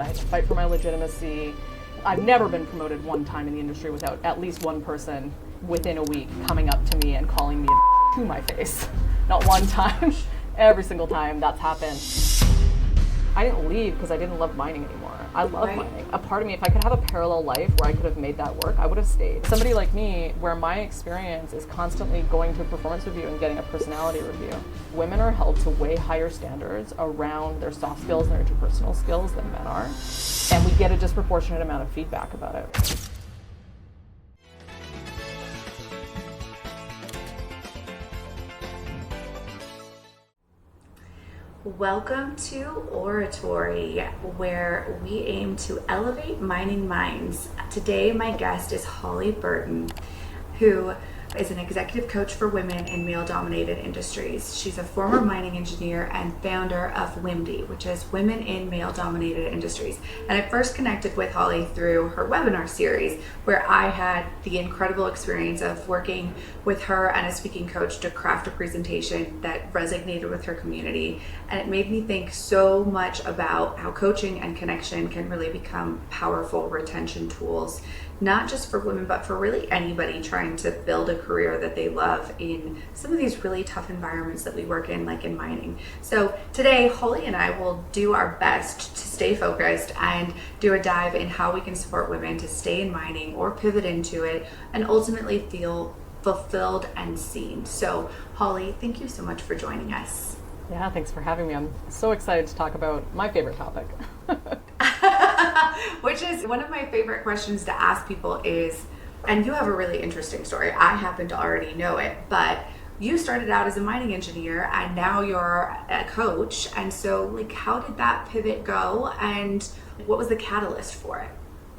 I had to fight for my legitimacy. I've never been promoted one time in the industry without at least one person within a week coming up to me and calling me to my face. Not one time, every single time that's happened. I didn't leave because I didn't love mining anymore. I love mining. A part of me, if I could have a parallel life where I could have made that work, I would have stayed. Somebody like me, where my experience is constantly going to a performance review and getting a personality review. Women are held to way higher standards around their soft skills and their interpersonal skills than men are. And we get a disproportionate amount of feedback about it. Welcome to Oratory, where we aim to elevate mining minds. Today, my guest is Holly Burton, who is an executive coach for women in male-dominated industries. She's a former mining engineer and founder of WimD, which is Women in Male-Dominated Industries. And I first connected with Holly through her webinar series, where I had the incredible experience of working with her and a speaking coach to craft a presentation that resonated with her community. And it made me think so much about how coaching and connection can really become powerful retention tools, not just for women, but for really anybody trying to build a career that they love in some of these really tough environments that we work in, like in mining. So today, Holly and I will do our best to stay focused and do a dive in how we can support women to stay in mining or pivot into it and ultimately feel fulfilled and seen. So Holly, thank you so much for joining us. Yeah, thanks for having me. I'm so excited to talk about my favorite topic. Which is one of my favorite questions to ask people is, and you have a really interesting story. I happen to already know it, but you started out as a mining engineer and now you're a coach. And so like, how did that pivot go and what was the catalyst for it?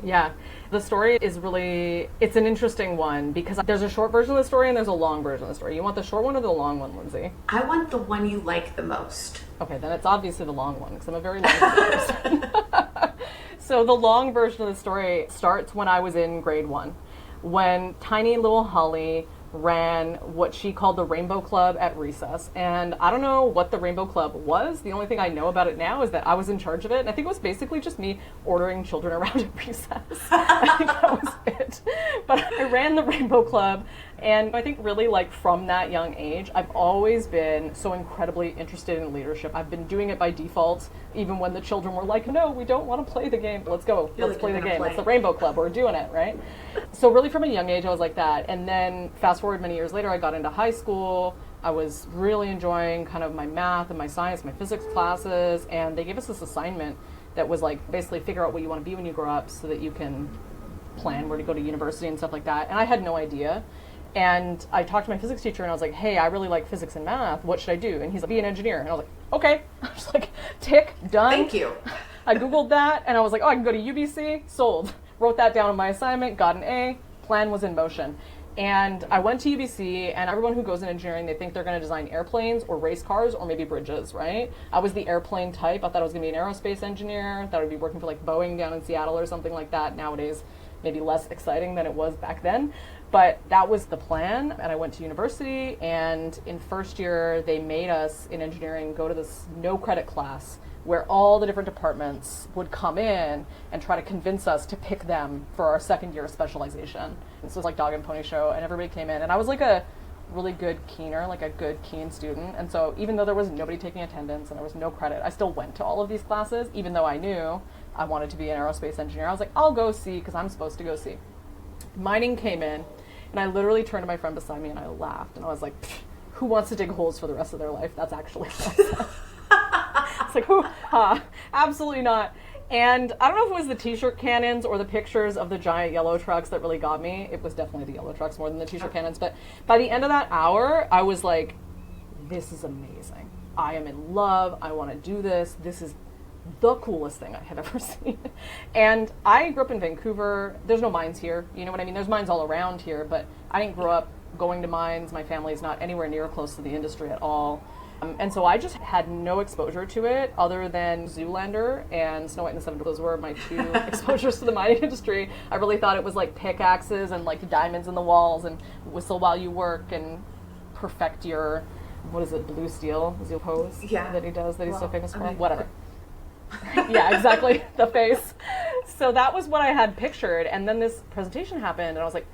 Yeah, the story is really, it's an interesting one because there's a short version of the story and there's a long version of the story. You want the short one or the long one, Lindsey? I want the one you like the most. Okay, then it's obviously the long one because I'm a very long person. So the long version of the story starts when I was in grade 1, when tiny little Holly ran what she called the Rainbow Club at recess. And I don't know what the Rainbow Club was. The only thing I know about it now is that I was in charge of it. And I think it was basically just me ordering children around at recess. I think that was it. But I ran the Rainbow Club. And I think really like from that young age, I've always been so incredibly interested in leadership. I've been doing it by default, even when the children were like, no, we don't want to play the game. Let's go. Let's play the game. It's the Rainbow Club. We're doing it, right? So really from a young age, I was like that. And then fast forward many years later, I got into high school. I was really enjoying kind of my math and my science, my physics classes. And they gave us this assignment that was like basically figure out what you want to be when you grow up so that you can plan where to go to university and stuff like that. And I had no idea. And I talked to my physics teacher and I was like, hey, I really like physics and math. What should I do? And he's like, be an engineer. And I was like, okay. I was like, tick, done. Thank you. I Googled that and I was like, oh, I can go to UBC. Sold. Wrote that down on my assignment, got an A. Plan was in motion. And I went to UBC, and everyone who goes in engineering, they think they're going to design airplanes or race cars or maybe bridges, right? I was the airplane type. I thought I was going to be an aerospace engineer. Thought I would be working for like Boeing down in Seattle or something like that. Nowadays, maybe less exciting than it was back then. But that was the plan, and I went to university, and in first year, they made us in engineering go to this no credit class where all the different departments would come in and try to convince us to pick them for our second year specialization. This was like dog and pony show, and everybody came in, and I was like a really good keener, like a good keen student. And so even though there was nobody taking attendance and there was no credit, I still went to all of these classes, even though I knew I wanted to be an aerospace engineer. I was like, I'll go see because I'm supposed to go see. Mining came in, and I literally turned to my friend beside me and I laughed, and I was like, who wants to dig holes for the rest of their life? That's actually what I said. It's like, absolutely not. And I don't know if it was the t-shirt cannons or the pictures of the giant yellow trucks that really got me. It was definitely the yellow trucks more than the t-shirt cannons. But by the end of that hour, I was like, this is amazing. I am in love. I want to do this. This is the coolest thing I had ever seen. And I grew up in Vancouver. There's no mines here. You know what I mean? There's mines all around here, but I didn't grow up going to mines. My family's not anywhere near close to the industry at all. And so I just had no exposure to it other than Zoolander and Snow White and the Seven Dwarfs. Those were my two exposures to the mining industry. I really thought it was like pickaxes and like diamonds in the walls and whistle while you work and perfect your, what is it, blue steel is your pose that he does that he's so famous for? Whatever. Yeah, exactly, the face. So that was what I had pictured. And then this presentation happened, and I was like,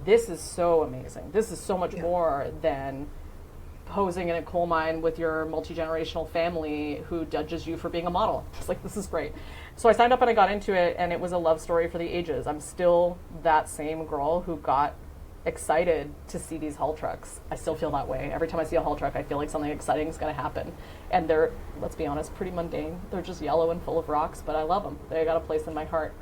this is so amazing. This is so much more than posing in a coal mine with your multi-generational family who judges you for being a model. It's like, this is great. So I signed up and I got into it, and it was a love story for the ages. I'm still that same girl who got excited to see these haul trucks. I still feel that way. Every time I see a haul truck, I feel like something exciting is going to happen. And they're, let's be honest, pretty mundane. They're just yellow and full of rocks, but I love them. They got a place in my heart.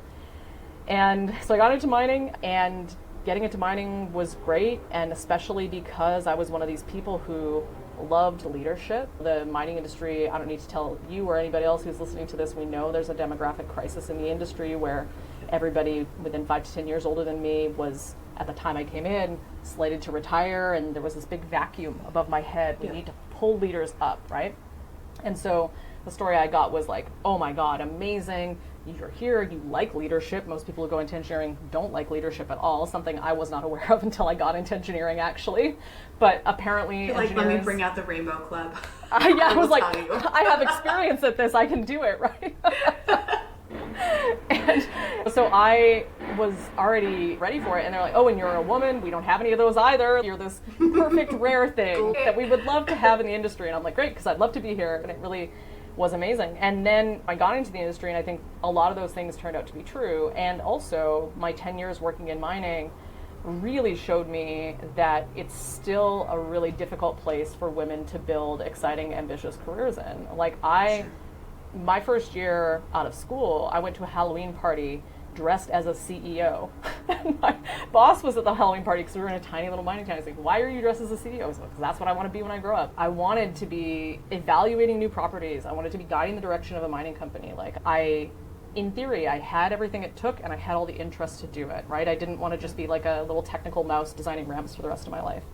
And so I got into mining, and getting into mining was great, and especially because I was one of these people who loved leadership. The mining industry, I don't need to tell you or anybody else who's listening to this, we know there's a demographic crisis in the industry where everybody within 5 to 10 years older than me was, at the time I came in, slated to retire, and there was this big vacuum above my head. We need to pull leaders up, right? And so the story I got was like, oh my God, amazing. You're here, you like leadership. Most people who go into engineering don't like leadership at all, something I was not aware of until I got into engineering, actually. But apparently You're like, let me bring out the Rainbow Club. I was like, I have experience at this, I can do it, right? And so I was already ready for it, and they're like, oh, and you're a woman, we don't have any of those either. You're this perfect rare thing that we would love to have in the industry. And I'm like, great, because I'd love to be here. And it really was amazing. And then I got into the industry, and I think a lot of those things turned out to be true. And also my 10 years working in mining really showed me that it's still a really difficult place for women to build exciting, ambitious careers in. Like my first year out of school, I went to a Halloween party dressed as a CEO. My boss was at the Halloween party because we were in a tiny little mining town. He's like, why are you dressed as a CEO? I was like, because that's what I want to be when I grow up. I wanted to be evaluating new properties. I wanted to be guiding the direction of a mining company. In theory, I had everything it took, and I had all the interest to do it, right? I didn't want to just be like a little technical mouse designing ramps for the rest of my life.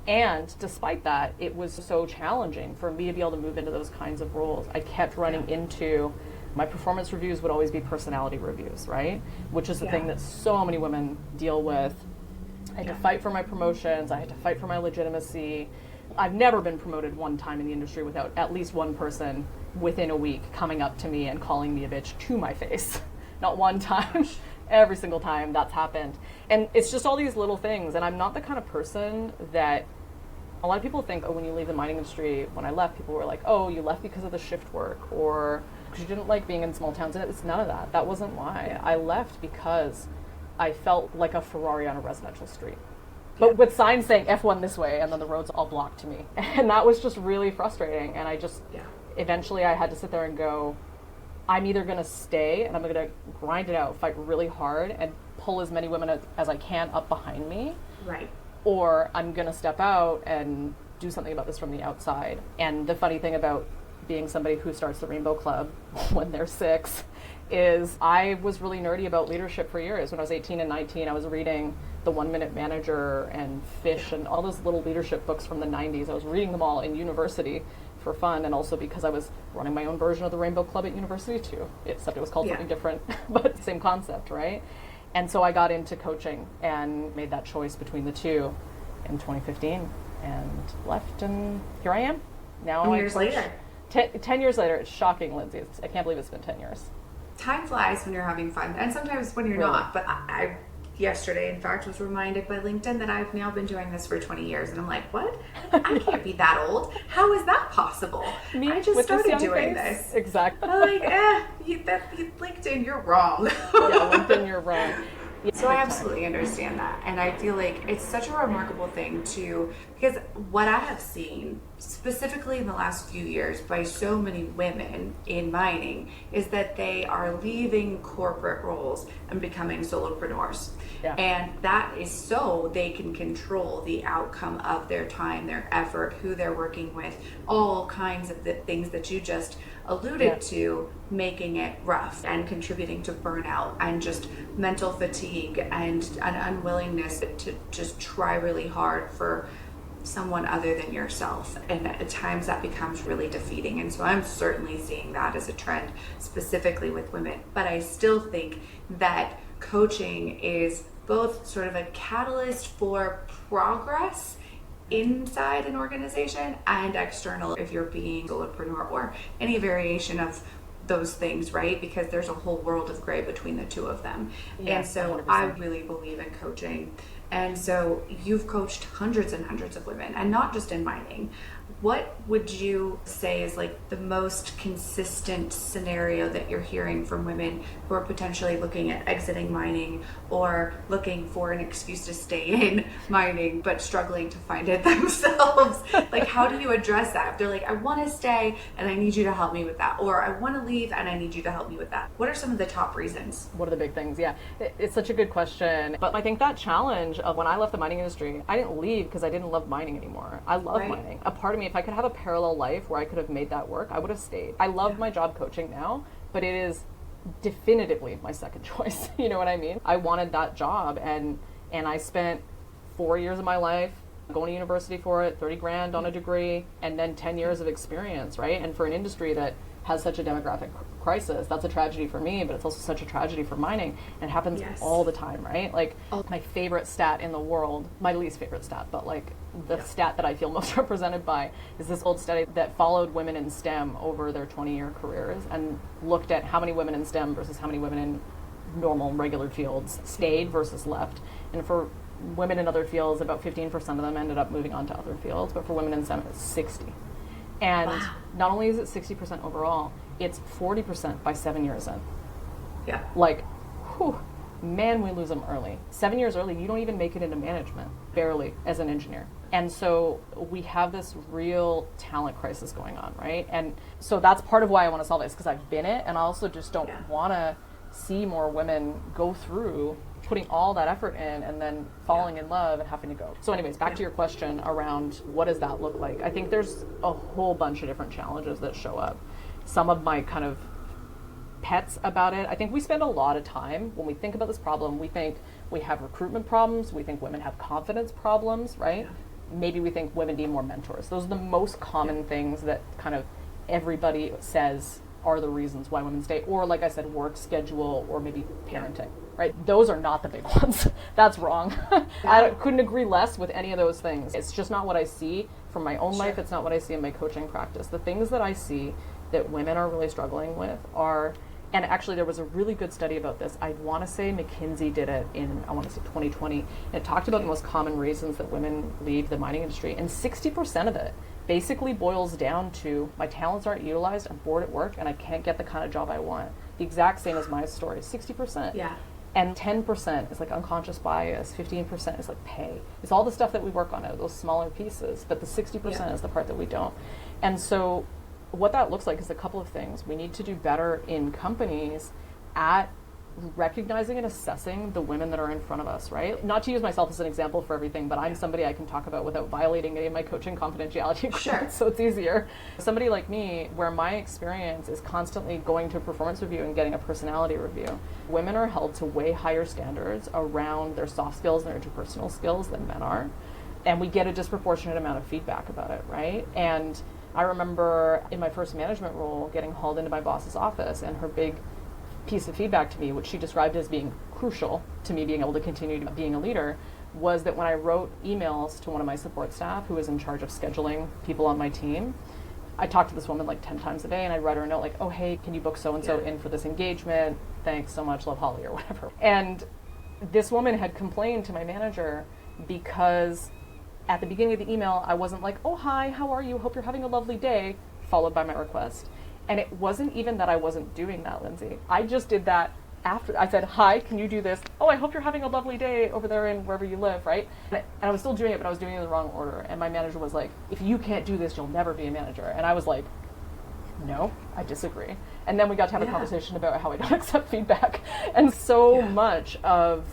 And despite that, it was so challenging for me to be able to move into those kinds of roles. I kept running into, my performance reviews would always be personality reviews, right? Which is the thing that so many women deal with. I had to fight for my promotions. I had to fight for my legitimacy. I've never been promoted one time in the industry without at least one person within a week coming up to me and calling me a bitch to my face. Not one time. Every single time that's happened. And it's just all these little things. And I'm not the kind of person that, a lot of people think, oh, when you leave the mining industry, when I left, people were like, oh, you left because of the shift work, or because you didn't like being in small towns. And it's none of that. That wasn't why. I left because I felt like a Ferrari on a residential street. But with signs saying F1 this way, and then the roads all blocked to me. And that was just really frustrating. And I just, eventually I had to sit there and go, I'm either going to stay and I'm going to grind it out, fight really hard, and pull as many women as I can up behind me. Right. Or I'm going to step out and do something about this from the outside. And the funny thing about being somebody who starts the Rainbow Club when they're 6 is I was really nerdy about leadership for years. When I was 18 and 19, I was reading The 1 Minute Manager and Fish and all those little leadership books from the 90s. I was reading them all in university for fun, and also because I was running my own version of the Rainbow Club at university too, except it was called something different, but same concept, right? And so I got into coaching and made that choice between the two in 2015 and left, and here I am. Now 10 years later. 10 years later, it's shocking, Lindsey. I can't believe it's been 10 years. Time flies when you're having fun, and sometimes when you're not, but I yesterday, in fact, was reminded by LinkedIn that I've now been doing this for 20 years. And I'm like, what? I can't be that old. How is that possible? I just started doing this. Exactly. I'm like, LinkedIn, you're wrong. Yeah, LinkedIn, you're wrong. Yeah, so I absolutely understand that. And I feel like it's such a remarkable thing because what I have seen, specifically in the last few years by so many women in mining, is that they are leaving corporate roles and becoming solopreneurs. Yeah. And that is so they can control the outcome of their time, their effort, who they're working with, all kinds of the things that you just alluded to, making it rough and contributing to burnout and just mental fatigue and an unwillingness to just try really hard for someone other than yourself. And at times that becomes really defeating. And so I'm certainly seeing that as a trend, specifically with women. But I still think that coaching is both sort of a catalyst for progress inside an organization and external if you're being a solopreneur or any variation of those things, right? Because there's a whole world of gray between the two of them. Yeah, and so 100%. I really believe in coaching. And so you've coached hundreds and hundreds of women, and not just in mining. What would you say is like the most consistent scenario that you're hearing from women who are potentially looking at exiting mining or looking for an excuse to stay in mining but struggling to find it themselves? Like, how do you address that? If they're like, I want to stay and I need you to help me with that, or I want to leave and I need you to help me with that. What are some of the top reasons? What are the big things? Yeah, it's such a good question. But I think that challenge of when I left the mining industry, I didn't leave because I didn't love mining anymore. I love mining. A part of me, if I could have a parallel life where I could have made that work, I would have stayed. I love my job coaching now, but it is definitively my second choice. You know what I mean? I wanted that job, and I spent 4 years of my life going to university for it, 30 grand on a degree, and then 10 years of experience, right? And for an industry that has such a demographic crisis, that's a tragedy for me, but it's also such a tragedy for mining. And it happens all the time, right? Like, my favorite stat in the world, my least favorite stat, but like the stat that I feel most represented by is this old study that followed women in STEM over their 20-year careers and looked at how many women in STEM versus how many women in normal, regular fields stayed versus left. And for women in other fields, about 15% of them ended up moving on to other fields, but for women in STEM, it's 60. And not only is it 60% overall, it's 40% by 7 years in. Yeah. Like, whew, man, we lose them early. 7 years early, you don't even make it into management, barely, as an engineer. And so we have this real talent crisis going on, right? And so that's part of why I want to solve this, because I've been it, and I also just don't want to see more women go through putting all that effort in and then falling in love and having to go. So anyways, back to your question around what does that look like? I think there's a whole bunch of different challenges that show up. Some of my kind of pets about it, I think we spend a lot of time when we think about this problem, we think we have recruitment problems, we think women have confidence problems, right? Maybe we think women need more mentors. Those are the most common things that kind of everybody says are the reasons why women stay, or like I said, work schedule, or maybe parenting, right? Those are not the big ones. That's wrong. I couldn't agree less with any of those things. It's just not what I see from my own life. It's not what I see in my coaching practice. The things that I see that women are really struggling with are, and actually there was a really good study about this. I want to say McKinsey did it in, I want to say 2020. And it talked about the most common reasons that women leave the mining industry. And 60% of it basically boils down to my talents aren't utilized, I'm bored at work, and I can't get the kind of job I want. The exact same as my story, 60%. Yeah. And 10% is like unconscious bias, 15% is like pay. It's all the stuff that we work on, those smaller pieces, but the 60% is the part that we don't. And so what that looks like is a couple of things. We need to do better in companies at recognizing and assessing the women that are in front of us, right? Not to use myself as an example for everything, but I'm somebody I can talk about without violating any of my coaching confidentiality agreements, so it's easier. Somebody like me, where my experience is constantly going to a performance review and getting a personality review, women are held to way higher standards around their soft skills and their interpersonal skills than men are. And we get a disproportionate amount of feedback about it, right? And I remember in my first management role getting hauled into my boss's office, and her big piece of feedback to me, which she described as being crucial to me being able to continue being a leader, was that when I wrote emails to one of my support staff who was in charge of scheduling people on my team, I talked to this woman like 10 times a day, and I'd write her a note like, oh, hey, can you book so-and-so in for this engagement? Thanks so much, love Holly, or whatever. And this woman had complained to my manager because at the beginning of the email, I wasn't like, oh, hi, how are you? Hope you're having a lovely day, followed by my request. And it wasn't even that I wasn't doing that, Lindsey. I just did that after. I said, hi, can you do this? Oh, I hope you're having a lovely day over there in wherever you live, right? And I was still doing it, but I was doing it in the wrong order. And my manager was like, if you can't do this, you'll never be a manager. And I was like, no, I disagree. And then we got to have a conversation about how I don't accept feedback. And so much of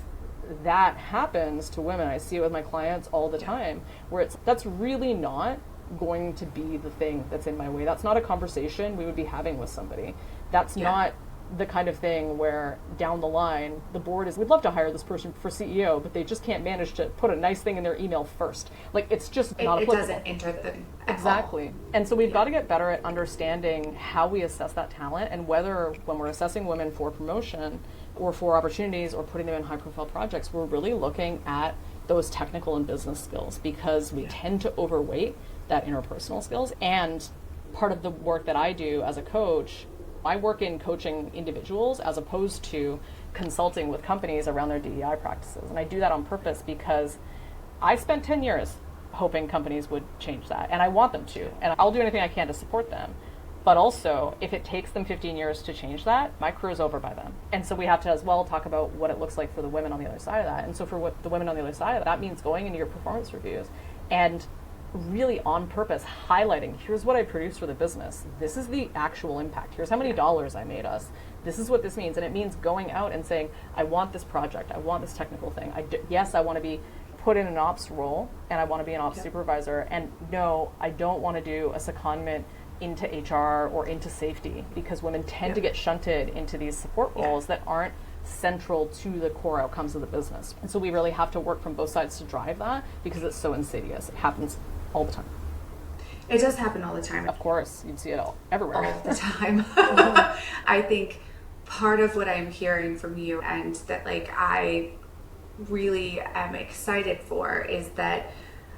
that happens to women. I see it with my clients all the time, where that's really not going to be the thing that's in my way. That's not a conversation we would be having with somebody. That's not the kind of thing where down the line the board is, we'd love to hire this person for CEO, but they just can't manage to put a nice thing in their email first. Like, it's just not applicable. It doesn't enter them exactly. And so we've got to get better at understanding how we assess that talent, and whether when we're assessing women for promotion or for opportunities or putting them in high profile projects, we're really looking at those technical and business skills, because we tend to overweight that interpersonal skills. And part of the work that I do as a coach I work in coaching individuals as opposed to consulting with companies around their DEI practices. And I do that on purpose because I spent 10 years hoping companies would change that. And I want them to. And I'll do anything I can to support them. But also, if it takes them 15 years to change that, my career is over by then. And so we have to as well talk about what it looks like for the women on the other side of that. And so for what the women on the other side of that means going into your performance reviews and really on purpose highlighting, here's what I produced for the business. This is the actual impact. Here's how many dollars I made us. This is what this means. And it means going out and saying, I want this project. I want this technical thing. Yes, I want to be put in an ops role and I want to be an ops supervisor. And no, I don't want to do a secondment into HR or into safety, because women tend to get shunted into these support roles that aren't central to the core outcomes of the business. And so we really have to work from both sides to drive that, because it's so insidious. It happens all the time. It does happen all the time. Of course, you'd see it everywhere. All the time. I think part of what I'm hearing from you, and that like I really am excited for, is that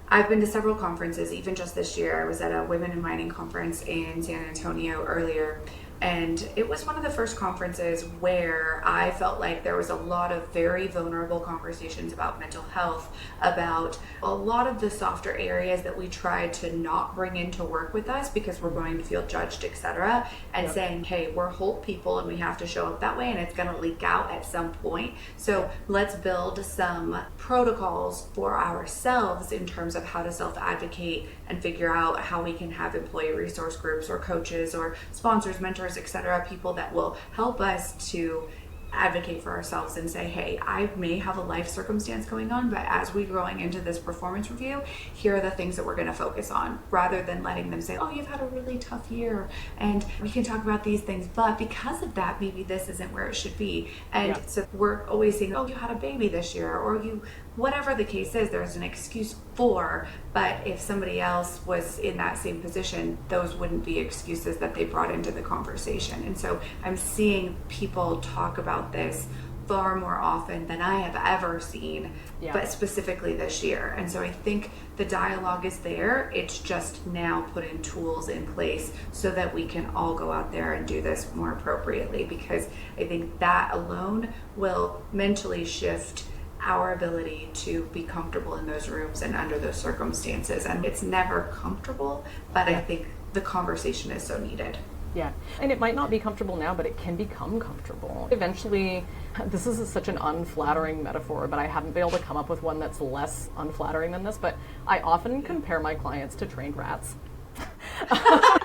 I've been to several conferences, even just this year. I was at a Women in Mining conference in San Antonio earlier, and it was one of the first conferences where I felt like there was a lot of very vulnerable conversations about mental health, about a lot of the softer areas that we tried to not bring into work with us because we're going to feel judged, etc. And saying, hey, we're whole people and we have to show up that way, and it's going to leak out at some point. So let's build some protocols for ourselves in terms of how to self-advocate and figure out how we can have employee resource groups or coaches or sponsors, mentors, etc., people that will help us to advocate for ourselves and say, hey, I may have a life circumstance going on, but as we're growing into this performance review, here are the things that we're going to focus on, rather than letting them say, oh, you've had a really tough year and we can talk about these things, but because of that, maybe this isn't where it should be. And so we're always saying, oh, you had a baby this year, or you, whatever the case is, there's an excuse for, but if somebody else was in that same position, those wouldn't be excuses that they brought into the conversation. And so I'm seeing people talk about this far more often than I have ever seen, but specifically this year. And so I think the dialogue is there. It's just now putting tools in place so that we can all go out there and do this more appropriately, because I think that alone will mentally shift our ability to be comfortable in those rooms and under those circumstances. And it's never comfortable, but I think the conversation is so needed. Yeah, and it might not be comfortable now, but it can become comfortable. Eventually, this is such an unflattering metaphor, but I haven't been able to come up with one that's less unflattering than this, but I often compare my clients to trained rats.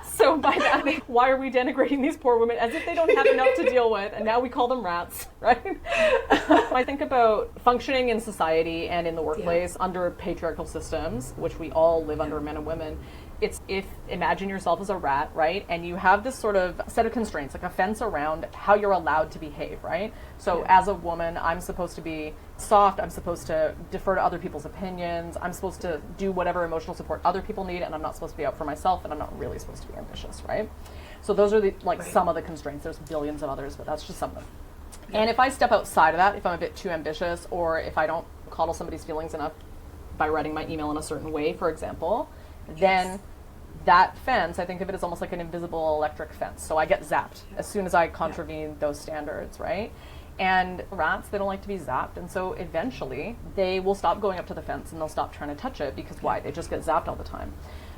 So by that, why are we denigrating these poor women as if they don't have enough to deal with, and now we call them rats, right? I think about functioning in society and in the workplace under patriarchal systems, which we all live under, men and women. It's imagine yourself as a rat, right? And you have this sort of set of constraints, like a fence around how you're allowed to behave, right? So as a woman, I'm supposed to be soft, I'm supposed to defer to other people's opinions, I'm supposed to do whatever emotional support other people need, and I'm not supposed to be out for myself, and I'm not really supposed to be ambitious, right? So those are the some of the constraints. There's billions of others, but that's just some of them. And if I step outside of that, if I'm a bit too ambitious, or if I don't coddle somebody's feelings enough by writing my email in a certain way, for example, then that fence, I think of it as almost like an invisible electric fence. So I get zapped as soon as I contravene those standards, right? And rats, they don't like to be zapped. And so eventually they will stop going up to the fence and they'll stop trying to touch it, because why? They just get zapped all the time.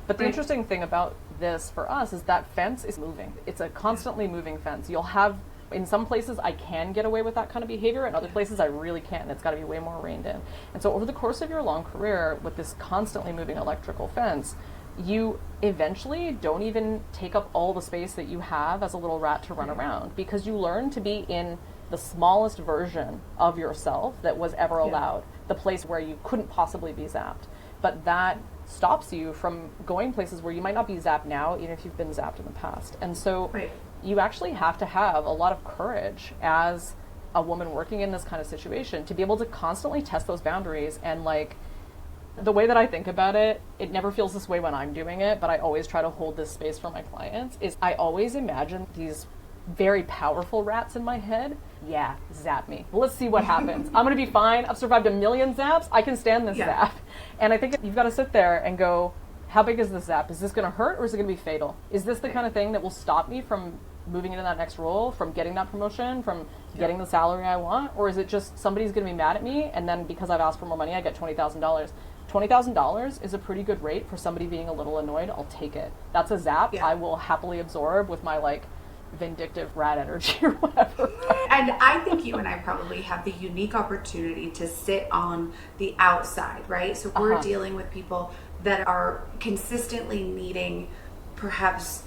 But the interesting thing about this for us is that fence is moving. It's a constantly moving fence. You'll have, in some places I can get away with that kind of behavior, and other places I really can't, and it's got to be way more reined in. And so over the course of your long career with this constantly moving electrical fence, you eventually don't even take up all the space that you have as a little rat to run around, because you learn to be in the smallest version of yourself that was ever allowed, the place where you couldn't possibly be zapped. But that stops you from going places where you might not be zapped now, even if you've been zapped in the past. And so you actually have to have a lot of courage as a woman working in this kind of situation to be able to constantly test those boundaries. And like, the way that I think about it, it never feels this way when I'm doing it, but I always try to hold this space for my clients, is I always imagine these very powerful rats in my head. Yeah, zap me. Well, let's see what happens. I'm going to be fine. I've survived a million zaps. I can stand this zap. And I think you've got to sit there and go, how big is this zap? Is this going to hurt, or is it going to be fatal? Is this the kind of thing that will stop me from moving into that next role, from getting that promotion, from getting the salary I want? Or is it just somebody's going to be mad at me, and then because I've asked for more money, I get $20,000? $20,000 is a pretty good rate for somebody being a little annoyed. I'll take it. That's a zap I will happily absorb with my like vindictive rat energy or whatever. And I think you and I probably have the unique opportunity to sit on the outside, right? So we're dealing with people that are consistently needing perhaps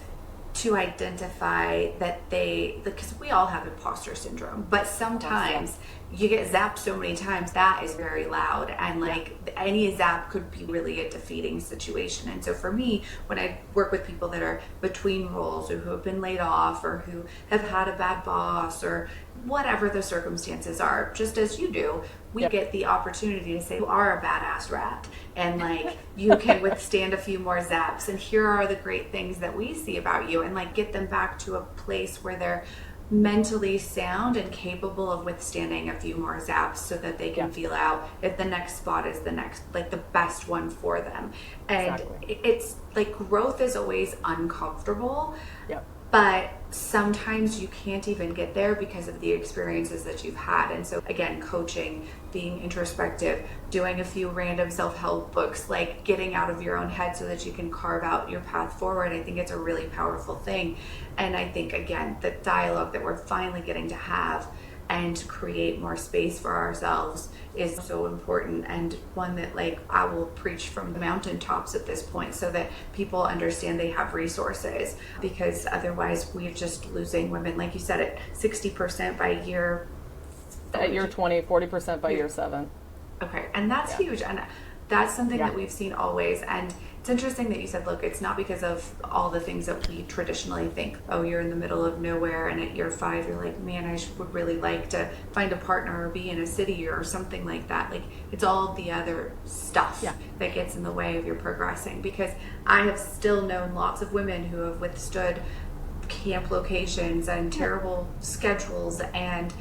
to identify that because we all have imposter syndrome, but sometimes you get zapped so many times that is very loud, and like any zap could be really a defeating situation. And so for me, when I work with people that are between roles, or who have been laid off, or who have had a bad boss, or whatever the circumstances are, just as you do, we get the opportunity to say, you are a badass rat, and like you can withstand a few more zaps, and here are the great things that we see about you, and like get them back to a place where they're mentally sound and capable of withstanding a few more zaps, so that they can feel out if the next spot is the next, like the best one for them. And it's like growth is always uncomfortable. But sometimes you can't even get there because of the experiences that you've had. And so again, coaching, being introspective, doing a few random self-help books, like getting out of your own head so that you can carve out your path forward. I think it's a really powerful thing. And I think, again, the dialogue that we're finally getting to have and to create more space for ourselves is so important, and one that like I will preach from the mountaintops at this point, so that people understand they have resources, because otherwise we're just losing women, like you said, at 60% by year at year 20, 40% by year 7. Okay, and that's huge, and that's something that we've seen always. And it's interesting that you said, look, it's not because of all the things that we traditionally think. Oh, you're in the middle of nowhere, and at year 5 you're like, man, I would really like to find a partner or be in a city or something like that. Like, it's all the other stuff that gets in the way of your progressing. Because I have still known lots of women who have withstood camp locations and terrible schedules and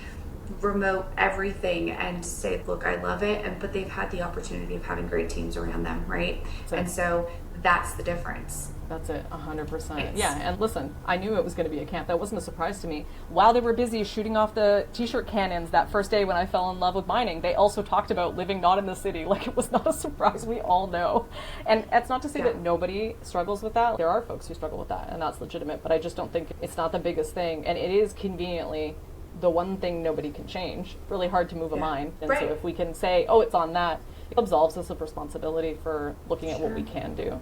remote everything, and say, look, I love it, but they've had the opportunity of having great teams around them, right? And so that's the difference. That's it, 100%. Yeah, and listen, I knew it was going to be a camp. That wasn't a surprise to me. While they were busy shooting off the t-shirt cannons that first day when I fell in love with mining, they also talked about living not in the city. Like, it was not a surprise. We all know. And that's not to say that nobody struggles with that. There are folks who struggle with that, and that's legitimate, but I just don't think it's not the biggest thing. And it is conveniently the one thing nobody can change. Really hard to move a mind. And so if we can say, oh, it's on that, it absolves us of responsibility for looking at what we can do.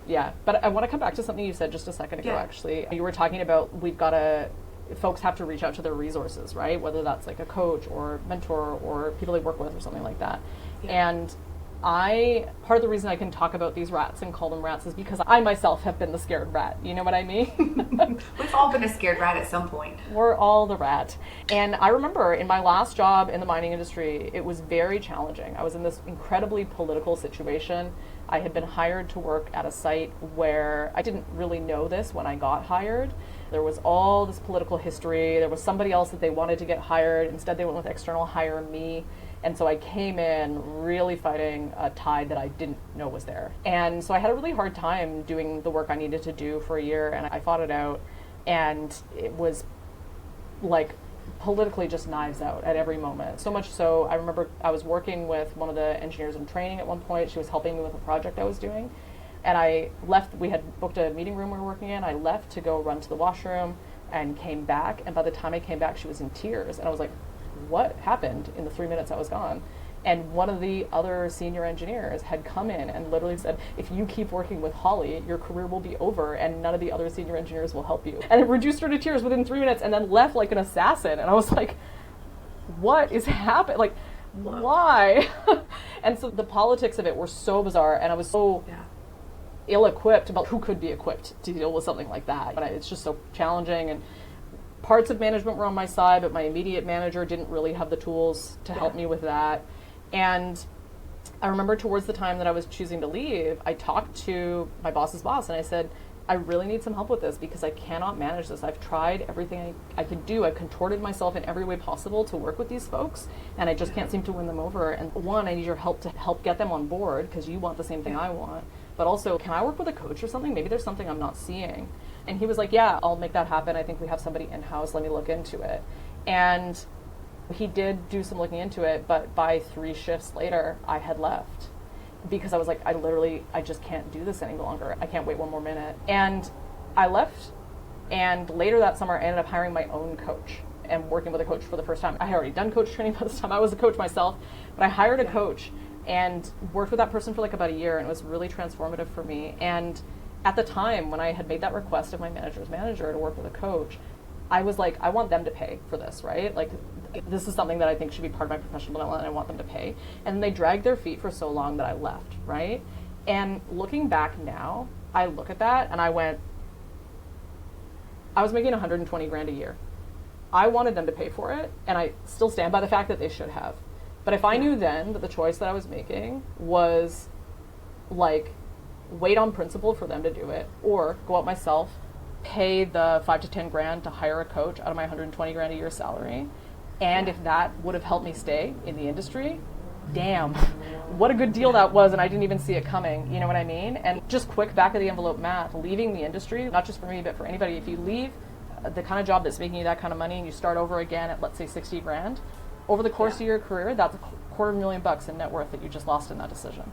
Yeah, but I want to come back to something you said just a second ago, actually. You were talking about folks have to reach out to their resources, right? Whether that's like a coach or mentor or people they work with or something like that. And part of the reason I can talk about these rats and call them rats is because I myself have been the scared rat. You know what I mean? We've all been a scared rat at some point. We're all the rat. And I remember in my last job in the mining industry, it was very challenging. I was in this incredibly political situation. I had been hired to work at a site where I didn't really know this when I got hired. There was all this political history. There was somebody else that they wanted to get hired. Instead, they went with external hire me. And so I came in really fighting a tide that I didn't know was there. And so I had a really hard time doing the work I needed to do for a year, and I fought it out. And it was like politically just knives out at every moment. So much so, I remember I was working with one of the engineers in training at one point. She was helping me with a project I was doing. And I left, we had booked a meeting room we were working in. I left to go run to the washroom and came back. And by the time I came back, she was in tears. And I was like, what happened in the 3 minutes I was gone? And one of the other senior engineers had come in and literally said, if you keep working with Holly, your career will be over and none of the other senior engineers will help you. And it reduced her to tears within 3 minutes and then left like an assassin. And I was like, what is happening? Like, why? And so the politics of it were so bizarre, and I was so ill-equipped about who could be equipped to deal with something like that. But it's just so challenging, and parts of management were on my side, but my immediate manager didn't really have the tools to help me with that. And I remember towards the time that I was choosing to leave, I talked to my boss's boss and I said, I really need some help with this because I cannot manage this. I've tried everything I could do. I've contorted myself in every way possible to work with these folks, and I just can't seem to win them over. And one, I need your help to help get them on board because you want the same thing I want. But also, can I work with a coach or something? Maybe there's something I'm not seeing. And he was like, yeah, I'll make that happen. I think we have somebody in-house. Let me look into it. And he did do some looking into it, but by 3 shifts later, I had left because I was like, I just can't do this any longer. I can't wait 1 more minute. And I left. And later that summer, I ended up hiring my own coach and working with a coach for the first time. I had already done coach training by this time. I was a coach myself, but I hired a coach and worked with that person for like about a year, and it was really transformative for me. And at the time when I had made that request of my manager's manager to work with a coach, I was like, I want them to pay for this, right? Like, this is something that I think should be part of my professional development, and I want them to pay. And they dragged their feet for so long that I left, right? And looking back now, I look at that and I went, I was making 120 grand a year. I wanted them to pay for it, and I still stand by the fact that they should have. But if I knew then that the choice that I was making was like wait on principle for them to do it, or go out myself, pay the 5 to 10 grand to hire a coach out of my 120 grand a year salary, and if that would have helped me stay in the industry, damn, what a good deal that was, and I didn't even see it coming, you know what I mean? And just quick back of the envelope math, leaving the industry, not just for me, but for anybody, if you leave the kind of job that's making you that kind of money and you start over again at, let's say, 60 grand, over the course of your career, that's $250,000 in net worth that you just lost in that decision.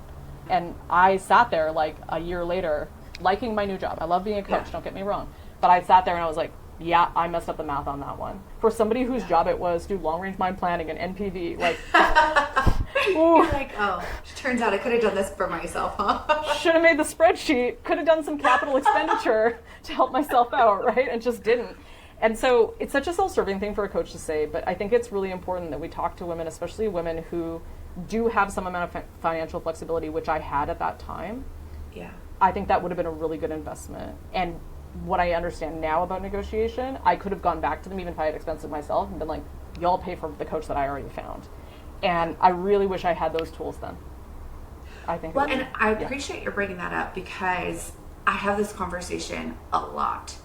And I sat there like a year later, liking my new job. I love being a coach, don't get me wrong. But I sat there and I was like, yeah, I messed up the math on that one. For somebody whose job it was to do long-range mind planning and NPV, like, you're like, oh, turns out I could have done this for myself, huh? Should have made the spreadsheet, could have done some capital expenditure to help myself out, right? And just didn't. And so it's such a self-serving thing for a coach to say, but I think it's really important that we talk to women, especially women who do have some amount of financial flexibility, which I had at that time. Yeah. I think that would have been a really good investment. And what I understand now about negotiation, I could have gone back to them even if I had expensed myself and been like, y'all pay for the coach that I already found. And I really wish I had those tools then. I think. Well, and I appreciate you bringing that up because I have this conversation a lot.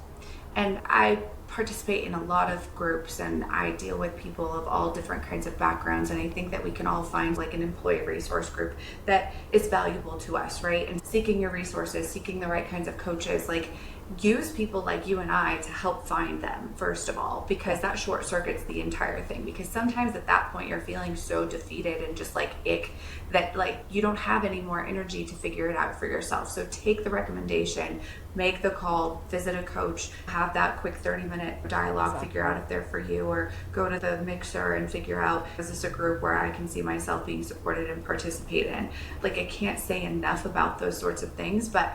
And I participate in a lot of groups and I deal with people of all different kinds of backgrounds, and I think that we can all find like an employee resource group that is valuable to us, right? And seeking your resources, seeking the right kinds of coaches, like use people like you and I to help find them, first of all, because that short circuits the entire thing. Because sometimes at that point you're feeling so defeated and just like ick that like you don't have any more energy to figure it out for yourself. So take the recommendation, make the call, visit a coach, have that quick 30-minute dialogue, figure out if they're for you, or go to the mixer and figure out, is this a group where I can see myself being supported and participate in? Like, I can't say enough about those sorts of things, but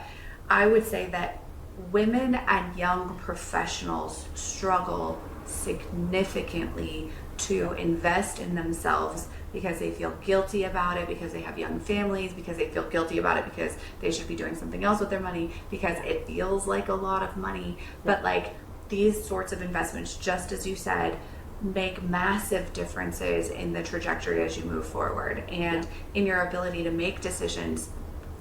I would say that women and young professionals struggle significantly to invest in themselves because they feel guilty about it, because they have young families, because they feel guilty about it because they should be doing something else with their money, because it feels like a lot of money. But like these sorts of investments, just as you said, make massive differences in the trajectory as you move forward and in your ability to make decisions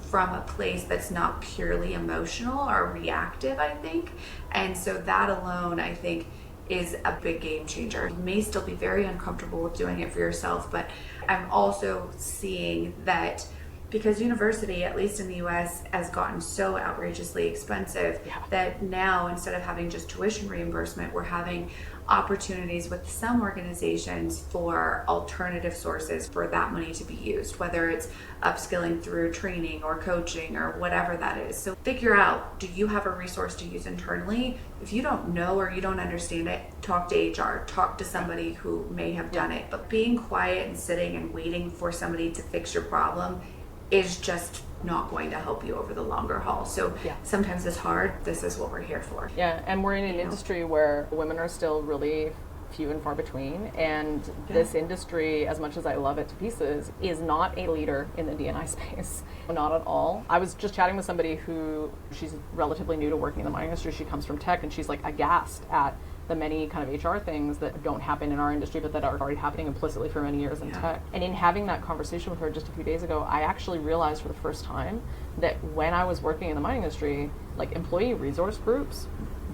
from a place that's not purely emotional or reactive, I think. And so that alone, I think, is a big game changer. You may still be very uncomfortable with doing it for yourself, but I'm also seeing that because university, at least in the US, has gotten so outrageously expensive that now instead of having just tuition reimbursement, we're having opportunities with some organizations for alternative sources for that money to be used, whether it's upskilling through training or coaching or whatever that is. So figure out, do you have a resource to use internally? If you don't know or you don't understand it, talk to HR, talk to somebody who may have done it. But being quiet and sitting and waiting for somebody to fix your problem is just not going to help you over the longer haul. So sometimes it's hard. This is what we're here for. Yeah, and we're in an industry where women are still really few and far between, and this industry, as much as I love it to pieces, is not a leader in the D&I space. Not at all. I was just chatting with somebody who, she's relatively new to working in the mining industry. She comes from tech, and she's like aghast at the many kind of HR things that don't happen in our industry, but that are already happening implicitly for many years in tech. And in having that conversation with her just a few days ago, I actually realized for the first time that when I was working in the mining industry, like employee resource groups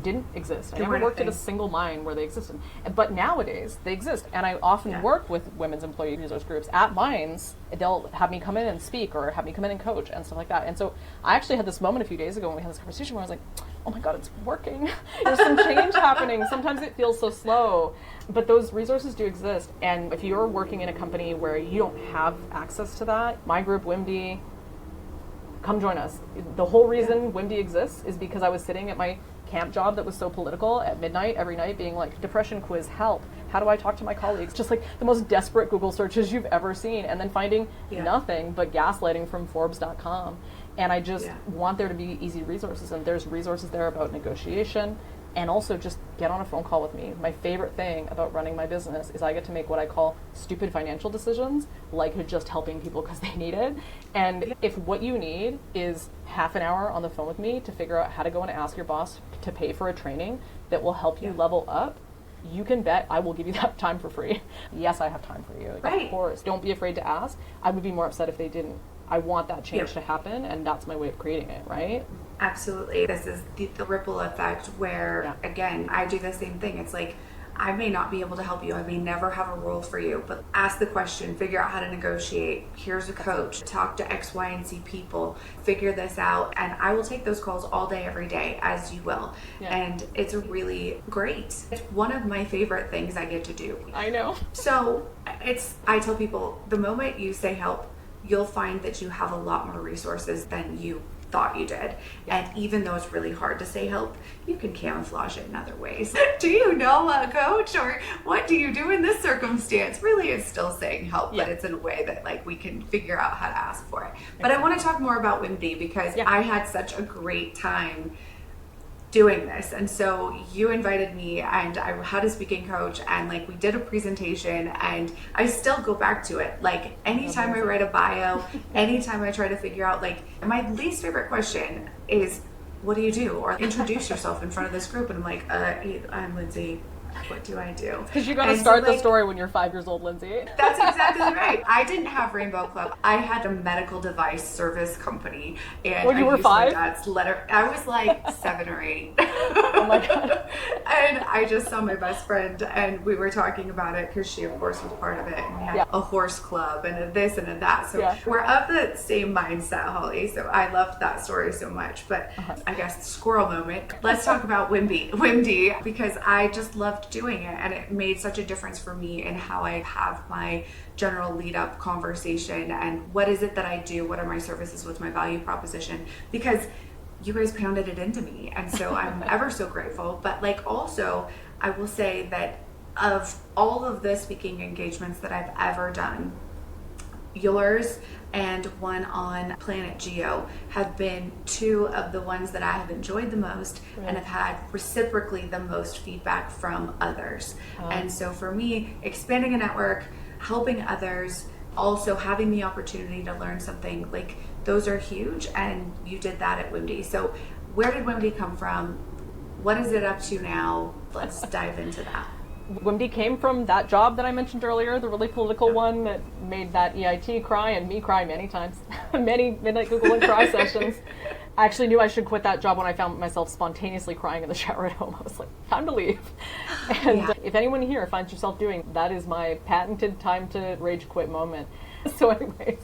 didn't exist. I never worked at a single mine where they existed. But nowadays, they exist. And I often work with women's employee resource groups at mines. They'll have me come in and speak or have me come in and coach and stuff like that. And so I actually had this moment a few days ago when we had this conversation where I was like, oh my God, it's working. There's some change happening. Sometimes it feels so slow, but those resources do exist. And if you're working in a company where you don't have access to that, my group, WimD, come join us. The whole reason WimD exists is because I was sitting at my camp job that was so political at midnight every night being like, depression quiz, help. How do I talk to my colleagues? Just like the most desperate Google searches you've ever seen, and then finding nothing but gaslighting from Forbes.com. And I just want there to be easy resources, and there's resources there about negotiation, and also just get on a phone call with me. My favorite thing about running my business is I get to make what I call stupid financial decisions, like just helping people because they need it. And if what you need is half an hour on the phone with me to figure out how to go and ask your boss to pay for a training that will help you level up, you can bet I will give you that time for free. Yes, I have time for you. Of course. Don't be afraid to ask. I would be more upset if they didn't. I want that change to happen, and that's my way of creating it, right? Absolutely. This is the ripple effect where, again, I do the same thing. It's like, I may not be able to help you. I may never have a role for you, but ask the question, figure out how to negotiate. Here's a coach. Talk to X, Y, and Z people. Figure this out. And I will take those calls all day, every day, as you will. And it's really great. It's one of my favorite things I get to do. I know. So I tell people, the moment you say help, you'll find that you have a lot more resources than you thought you did. And even though it's really hard to say help, you can camouflage it in other ways. Do you know a coach, or what do you do in this circumstance? Really, it's still saying help, but it's in a way that like we can figure out how to ask for it. But I want to talk more about WimD because I had such a great time doing this. And so you invited me, and I had a speaking coach, and like we did a presentation, and I still go back to it. Like anytime I write a bio, anytime I try to figure out, like my least favorite question is, what do you do? Or introduce yourself in front of this group. And I'm like, I'm Lindsey. What do I do? Because you got to start the story when you're 5 years old, Lindsey. That's exactly right. I didn't have Rainbow Club. I had a medical device service company. And when you were 5? I was like 7 or 8. Oh my God. And I just saw my best friend, and we were talking about it because she, of course, was part of it. And we had a horse club and a this and a that. So we're of the same mindset, Holly. So I loved that story so much. But I guess squirrel moment. Let's talk about WimD, because I just loved doing it, and it made such a difference for me in how I have my general lead up conversation and what is it that I do, what are my services, what's my value proposition, because you guys pounded it into me, and so I'm ever so grateful. But like also I will say that of all of the speaking engagements that I've ever done, yours and one on Planet Geo have been two of the ones that I have enjoyed the most and have had reciprocally the most feedback from others. And so for me, expanding a network, helping others, also having the opportunity to learn something, like those are huge, and you did that at WimD. So where did WimD come from? What is it up to now? Let's dive into that. WimD came from that job that I mentioned earlier, the really political one that made that EIT cry and me cry many times, many midnight Google and cry sessions. I actually knew I should quit that job when I found myself spontaneously crying in the shower at home. I was like, time to leave. And if anyone here finds yourself doing that, is my patented time to rage quit moment. So anyways,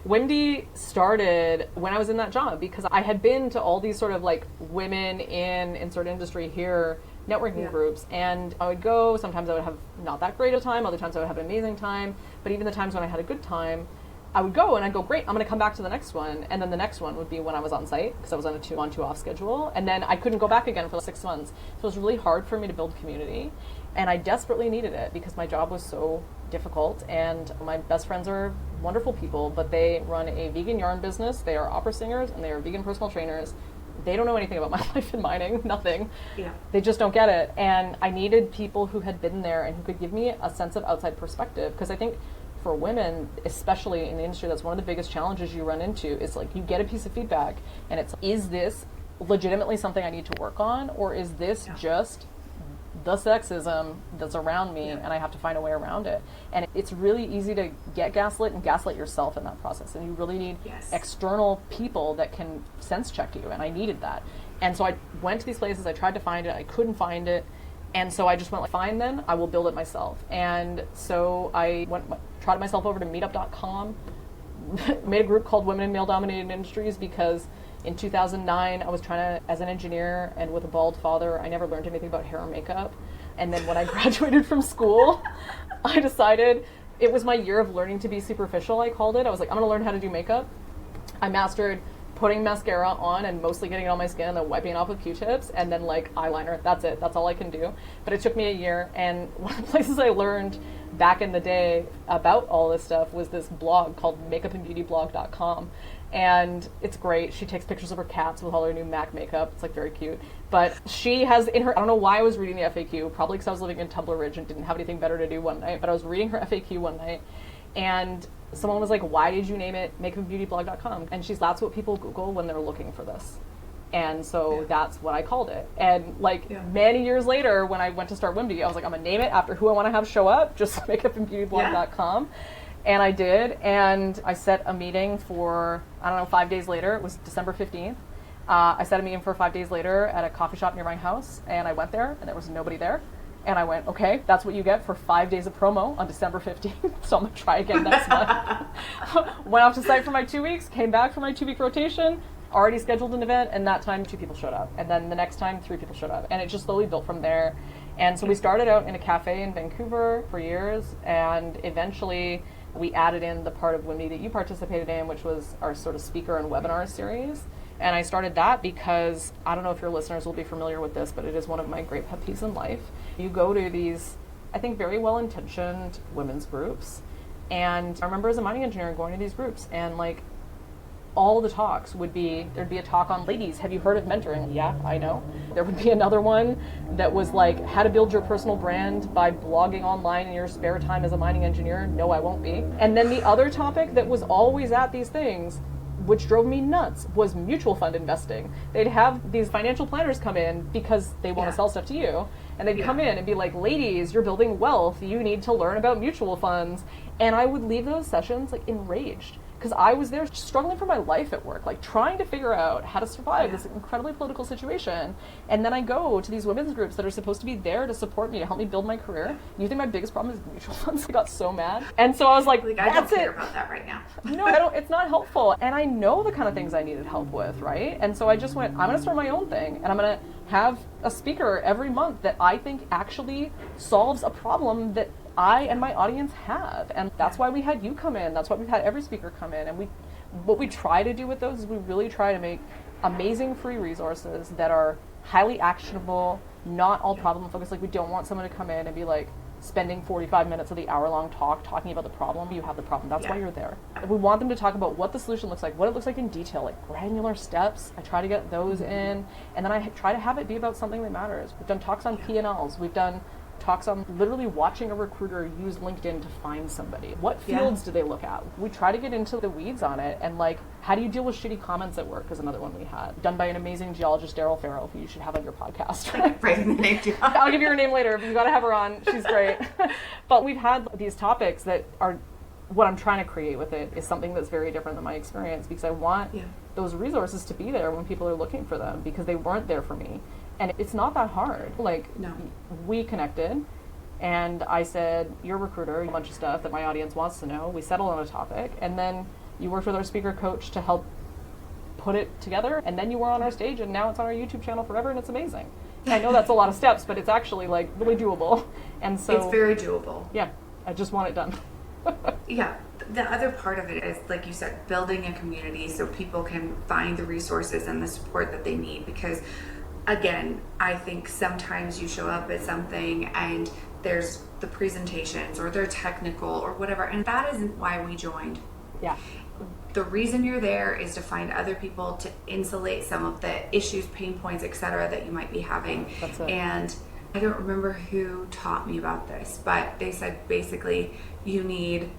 WimD started when I was in that job, because I had been to all these sort of like women in insert industry here networking groups, and I would go. Sometimes I would have not that great a time, other times I would have an amazing time, but even the times when I had a good time, I would go and I'd go, great, I'm going to come back to the next one. And then the next one would be when I was on site, because I was on a 2-on 2-off schedule, and then I couldn't go back again for 6 months. So it was really hard for me to build community, and I desperately needed it because my job was so difficult. And my best friends are wonderful people, but they run a vegan yarn business, they are opera singers, and they are vegan personal trainers. They don't know anything about my life in mining, nothing. They just don't get it. And I needed people who had been there and who could give me a sense of outside perspective, because I think for women, especially in the industry, that's one of the biggest challenges you run into, is like you get a piece of feedback and it's, is this legitimately something I need to work on, or is this just the sexism that's around me and I have to find a way around it? And it's really easy to get gaslit and gaslight yourself in that process, and you really need external people that can sense check you, and I needed that. And so I went to these places, I tried to find it, I couldn't find it, and so I just went like, fine then, I will build it myself. And so I trotted myself over to meetup.com, made a group called Women in Male Dominated Industries, because In 2009, I was trying to, as an engineer and with a bald father, I never learned anything about hair or makeup. And then when I graduated from school, I decided it was my year of learning to be superficial, I called it. I was like, I'm going to learn how to do makeup. I mastered putting mascara on and mostly getting it on my skin and then wiping it off with Q-tips and then like eyeliner. That's it. That's all I can do. But it took me a year. And one of the places I learned back in the day about all this stuff was this blog called makeupandbeautyblog.com. And it's great. She takes pictures of her cats with all her new MAC makeup. It's like very cute. But she has in her, I don't know why I was reading the FAQ, probably because I was living in Tumbler Ridge and didn't have anything better to do one night, but I was reading her FAQ one night and someone was like, why did you name it makeupandbeautyblog.com? And she's, that's what people Google when they're looking for this. And so that's what I called it. And like many years later, when I went to start WimD, I was like, I'm gonna name it after who I want to have show up, just makeupandbeautyblog.com. And I did, and I set a meeting for, I don't know, 5 days later. It was December 15th. I set a meeting for 5 days later at a coffee shop near my house, and I went there, and there was nobody there. And I went, okay, that's what you get for 5 days of promo on December 15th, so I'm going to try again next month. Went off to site for my 2 weeks, came back for my 2-week rotation, already scheduled an event, and that time 2 people showed up. And then the next time 3 people showed up. And it just slowly built from there. And so we started out in a cafe in Vancouver for years, and eventually we added in the part of WimD that you participated in, which was our sort of speaker and webinar series. And I started that because, I don't know if your listeners will be familiar with this, but it is one of my great pet peeves in life. You go to these, I think, very well-intentioned women's groups. And I remember as a mining engineer going to these groups and like, all the talks would be, there'd be a talk on, ladies, have you heard of mentoring? Yeah, I know. There would be another one that was like, how to build your personal brand by blogging online in your spare time as a mining engineer. No, I won't be. And then the other topic that was always at these things, which drove me nuts, was mutual fund investing. They'd have these financial planners come in because they want to sell stuff to you. And they'd come in and be like, ladies, you're building wealth. You need to learn about mutual funds. And I would leave those sessions like enraged. Because I was there struggling for my life at work, like trying to figure out how to survive this incredibly political situation. And then I go to these women's groups that are supposed to be there to support me, to help me build my career. You think my biggest problem is mutual funds? I got so mad. And so I was like I that's don't care about that right now. No, I don't. It's not helpful. And I know the kind of things I needed help with, right? And so I just went, I'm going to start my own thing. And I'm going to have a speaker every month that I think actually solves a problem that I and my audience have. And that's why we had you come in. That's why we've had every speaker come in. And what we try to do with those is we really try to make amazing free resources that are highly actionable, not all problem focused. Like we don't want someone to come in and be like spending 45 minutes of the hour-long talk talking about the problem. You have the problem. That's why you're there. We want them to talk about what the solution looks like, what it looks like in detail, like granular steps. I try to get those in. And then I try to have it be about something that matters. We've done talks on P&Ls. We've done talks on literally watching a recruiter use LinkedIn to find somebody. What fields do they look at? We try to get into the weeds on it, and like, how do you deal with shitty comments at work is another one we had. Done by an amazing geologist, Daryl Farrell, who you should have on your podcast. Breaking the name down. I'll give you her name later, but you gotta have her on. She's great. But we've had these topics that are, what I'm trying to create with it is something that's very different than my experience, because I want those resources to be there when people are looking for them, because they weren't there for me. And it's not that hard. Like, we connected, and I said, you're a recruiter, a bunch of stuff that my audience wants to know. We settled on a topic, and then you worked with our speaker coach to help put it together, and then you were on our stage, and now it's on our YouTube channel forever, and it's amazing. I know that's a lot of steps, but it's actually, like, really doable. And so it's very doable. Yeah, I just want it done. Yeah. The other part of it is, like you said, building a community so people can find the resources and the support that they need, because again, I think sometimes you show up at something and there's the presentations or they're technical or whatever, and that isn't why we joined. Yeah. The reason you're there is to find other people to insulate some of the issues, pain points, etc. that you might be having. That's it. And I don't remember who taught me about this, but they said basically you need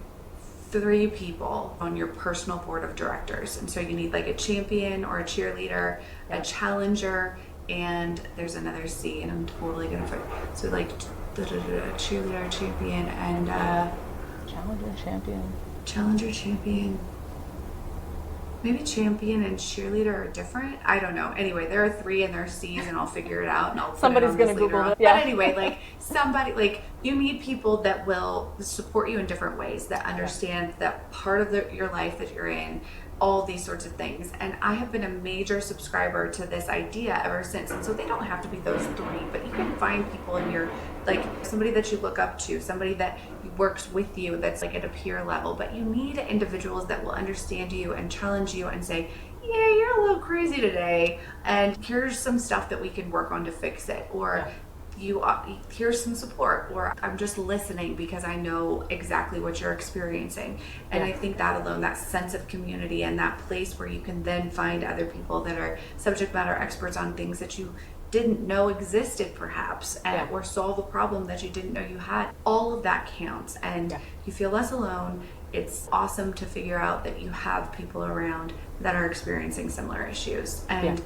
3 people on your personal board of directors. And so you need like a champion or a cheerleader, a challenger, and there's another C, and I'm totally gonna forget. So like cheerleader, champion, and challenger, champion. Challenger, champion. Maybe champion and cheerleader are different. I don't know. Anyway, there are 3 and there are C's, and I'll figure it out, and I'll Somebody's going to Google it. Yeah. But anyway, like somebody, like you need people that will support you in different ways, that understand that part of your life that you're in, all these sorts of things. And I have been a major subscriber to this idea ever since. And so they don't have to be those 3, but you can find people in your, like somebody that you look up to, somebody that works with you that's like at a peer level. But you need individuals that will understand you and challenge you and say, yeah, you're a little crazy today, and here's some stuff that we can work on to fix it. Or here's some support, or I'm just listening because I know exactly what you're experiencing. And I think that alone, that sense of community and that place where you can then find other people that are subject matter experts on things that you didn't know existed perhaps, or solve a problem that you didn't know you had, all of that counts, and you feel less alone. It's awesome to figure out that you have people around that are experiencing similar issues. And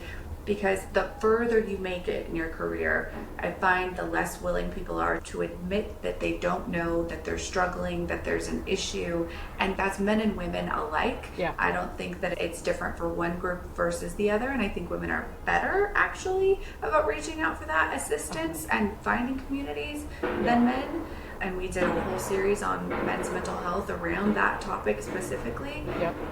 because the further you make it in your career, I find the less willing people are to admit that they don't know, that they're struggling, that there's an issue. And that's men and women alike. I don't think that it's different for one group versus the other. And I think women are better actually about reaching out for that assistance and finding communities than men. And we did a whole series on men's mental health around that topic specifically.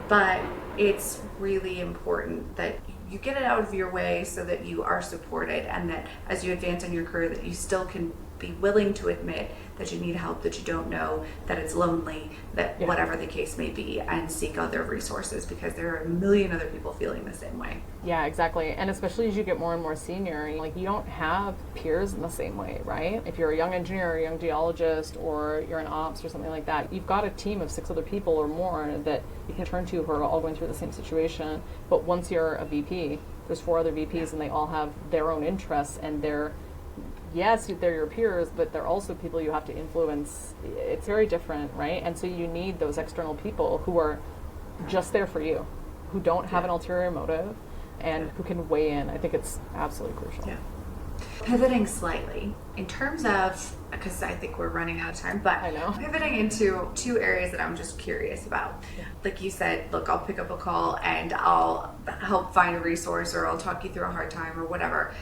But it's really important that you get it out of your way so that you are supported, and that as you advance in your career that you still can be willing to admit that you need help, that you don't know, that it's lonely, that whatever the case may be, and seek other resources, because there are a million other people feeling the same way. Yeah, exactly. And especially as you get more and more senior, like you don't have peers in the same way, right? If you're a young engineer or a young geologist, or you're in ops or something like that, you've got a team of 6 other people or more that you can turn to who are all going through the same situation. But once you're a VP, there's 4 other VPs and they all have their own interests, and they're your peers, but they're also people you have to influence. It's very different, right? And so you need those external people who are just there for you, who don't have an ulterior motive, and who can weigh in. I think it's absolutely crucial. Pivoting slightly, in terms of, because I think we're running out of time, but I know. Pivoting into 2 areas that I'm just curious about. Like you said, look, I'll pick up a call and I'll help find a resource, or I'll talk you through a hard time or whatever.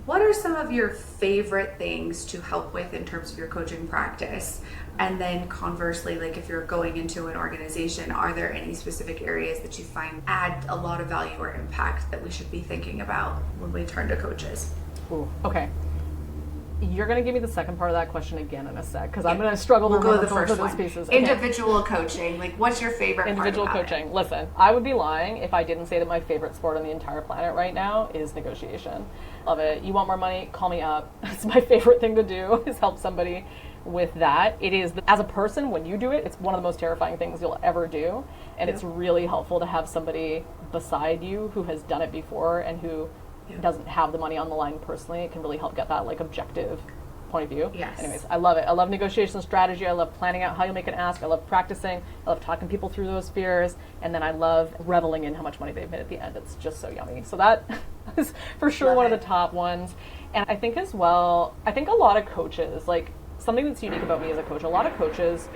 What are some of your favorite things to help with in terms of your coaching practice? And then conversely, like if you're going into an organization, are there any specific areas that you find add a lot of value or impact that we should be thinking about when we turn to coaches? Ooh, okay. You're going to give me the second part of that question again in a sec, because I'm going to struggle to go remember the both first of those one. pieces. Okay. Individual coaching, like what's your favorite Individual part about coaching. Listen, I would be lying if I didn't say that my favorite sport on the entire planet right now is negotiation. Love it. You want more money? Call me up. It's my favorite thing to do, is help somebody with that. It is, as a person, when you do it, it's one of the most terrifying things you'll ever do. And it's really helpful to have somebody beside you who has done it before and who doesn't have the money on the line personally. It can really help get that like objective point of view. Anyways, I love it. I love negotiation strategy. I love planning out how you make an ask. I love practicing. I love talking people through those fears. And then I love reveling in how much money they've made at the end. It's just so yummy. So that is for sure one of the top ones. And I think as well, I think a lot of coaches, like something that's unique about me as a coach, a lot of coaches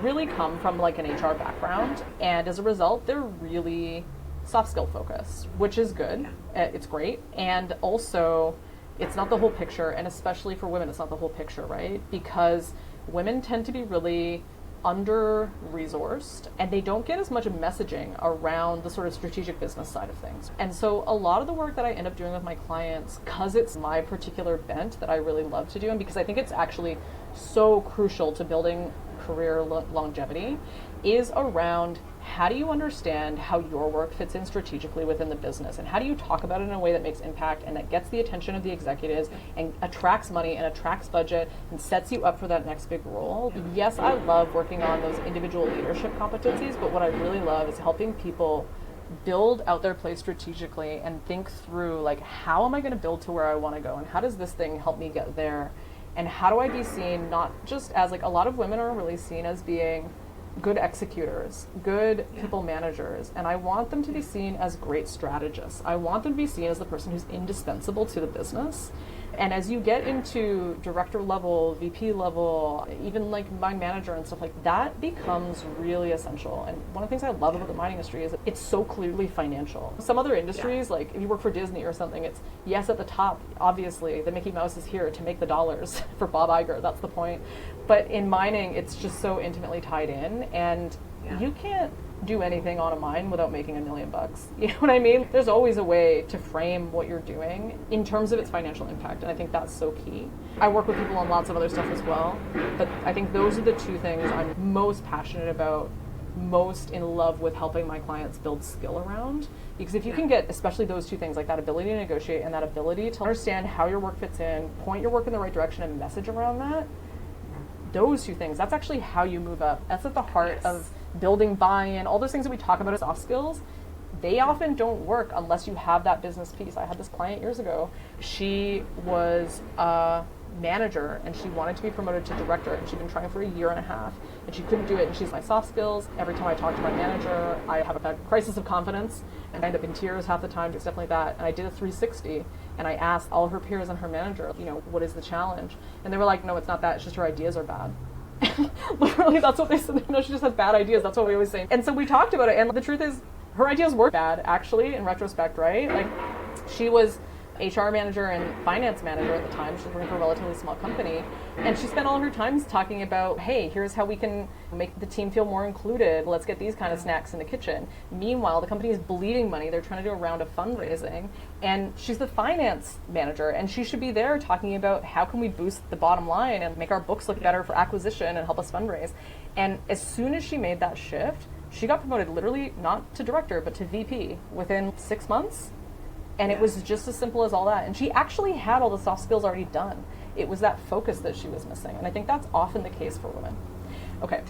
really come from like an HR background. And as a result, they're really soft skill focused, which is good. It's great. And also, it's not the whole picture, and especially for women, it's not the whole picture, right? Because women tend to be really under-resourced, and they don't get as much messaging around the sort of strategic business side of things. And so a lot of the work that I end up doing with my clients, because it's my particular bent that I really love to do, and because I think it's actually so crucial to building career longevity, is around how do you understand how your work fits in strategically within the business, and how do you talk about it in a way that makes impact and that gets the attention of the executives and attracts money and attracts budget and sets you up for that next big role. Yes, I love working on those individual leadership competencies, but what I really love is helping people build out their place strategically and think through, like, how am I going to build to where I want to go, and how does this thing help me get there, and how do I be seen not just as, like, a lot of women are really seen as being good executors, good people managers, and I want them to be seen as great strategists. I want them to be seen as the person who's indispensable to the business. And as you get into director level, VP level, even like mine manager and stuff like that becomes really essential. And one of the things I love about the mining industry is that it's so clearly financial. Some other industries, like if you work for Disney or something, it's yes at the top, obviously, the Mickey Mouse is here to make the dollars for Bob Iger, that's the point. But in mining, it's just so intimately tied in, and you can't do anything on a mine without making $1 million. You know what I mean? There's always a way to frame what you're doing in terms of its financial impact, and I think that's so key. I work with people on lots of other stuff as well, but I think those are the two things I'm most passionate about, most in love with helping my clients build skill around. Because if you can get, especially those two things, like that ability to negotiate and that ability to understand how your work fits in, point your work in the right direction and message around that, those two things, that's actually how you move up. That's at the heart of building buy-in, all those things that we talk about as soft skills. They often don't work unless you have that business piece. I had this client years ago. She was a manager and she wanted to be promoted to director, and she'd been trying for 1.5 years and she couldn't do it. And she's my soft skills. Every time I talk to my manager, I have a crisis of confidence and I end up in tears half the time, just definitely that. And I did a 360 and I asked all of her peers and her manager, what is the challenge? And they were like, no, it's not that, it's just her ideas are bad. Literally, that's what they said. No, she just has bad ideas. That's what we always say. And so we talked about it, and the truth is, her ideas were bad, actually, in retrospect, right? Like, she was HR manager and finance manager at the time. She was working for a relatively small company, and she spent all her time talking about, hey, here's how we can make the team feel more included. Let's get these kind of snacks in the kitchen. Meanwhile, the company is bleeding money. They're trying to do a round of fundraising, and she's the finance manager, and she should be there talking about how can we boost the bottom line and make our books look better for acquisition and help us fundraise. And as soon as she made that shift, she got promoted literally not to director, but to VP within 6 months. And it was just as simple as all that. And she actually had all the soft skills already done. It was that focus that she was missing. And I think that's often the case for women. Okay.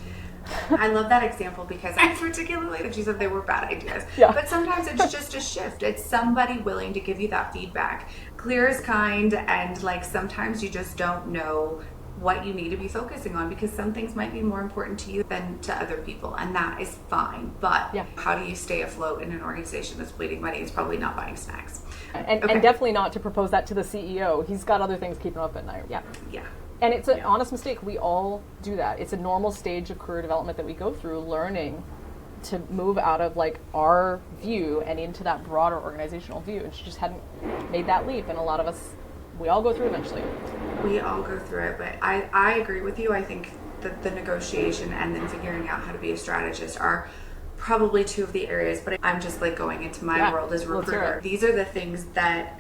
I love that example because particularly that she said they were bad ideas. Yeah. But sometimes it's just a shift. It's somebody willing to give you that feedback. Clear as kind, and like sometimes you just don't know what you need to be focusing on because some things might be more important to you than to other people, and that is fine. But how do you stay afloat in an organization that's bleeding money? It's probably not buying snacks. And definitely not to propose that to the CEO. He's got other things keeping him up at night. Yeah. And it's an honest mistake. We all do that. It's a normal stage of career development that we go through, learning to move out of like our view and into that broader organizational view. And she just hadn't made that leap. And a lot of us, we all go through eventually. We all go through it, but I agree with you. I think that the negotiation and then figuring out how to be a strategist are probably two of the areas, but I'm just like going into my world as a recruiter. These are the things that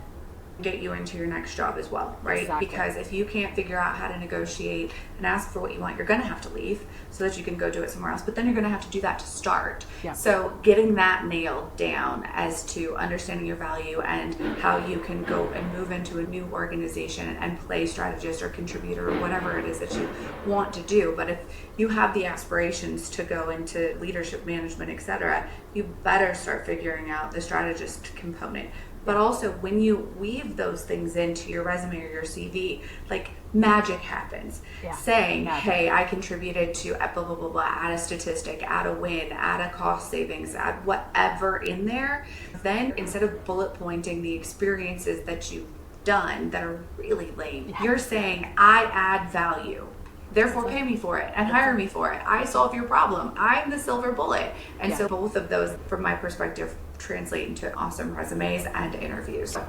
get you into your next job as well, right? Exactly. Because if you can't figure out how to negotiate and ask for what you want, you're going to have to leave so that you can go do it somewhere else, but then you're going to have to do that to start. So getting that nailed down as to understanding your value and how you can go and move into a new organization and play strategist or contributor or whatever it is that you want to do. But if you have the aspirations to go into leadership, management, etc., you better start figuring out the strategist component. But also when you weave those things into your resume or your CV, like magic happens. Saying, hey, I contributed to blah, blah, blah, blah, add a statistic, add a win, add a cost savings, add whatever in there. Then instead of bullet pointing the experiences that you've done that are really lame, you're saying, I add value. Therefore, pay me for it and hire me for it. I solve your problem. I'm the silver bullet. And so both of those, from my perspective, translate into awesome resumes and interviews. So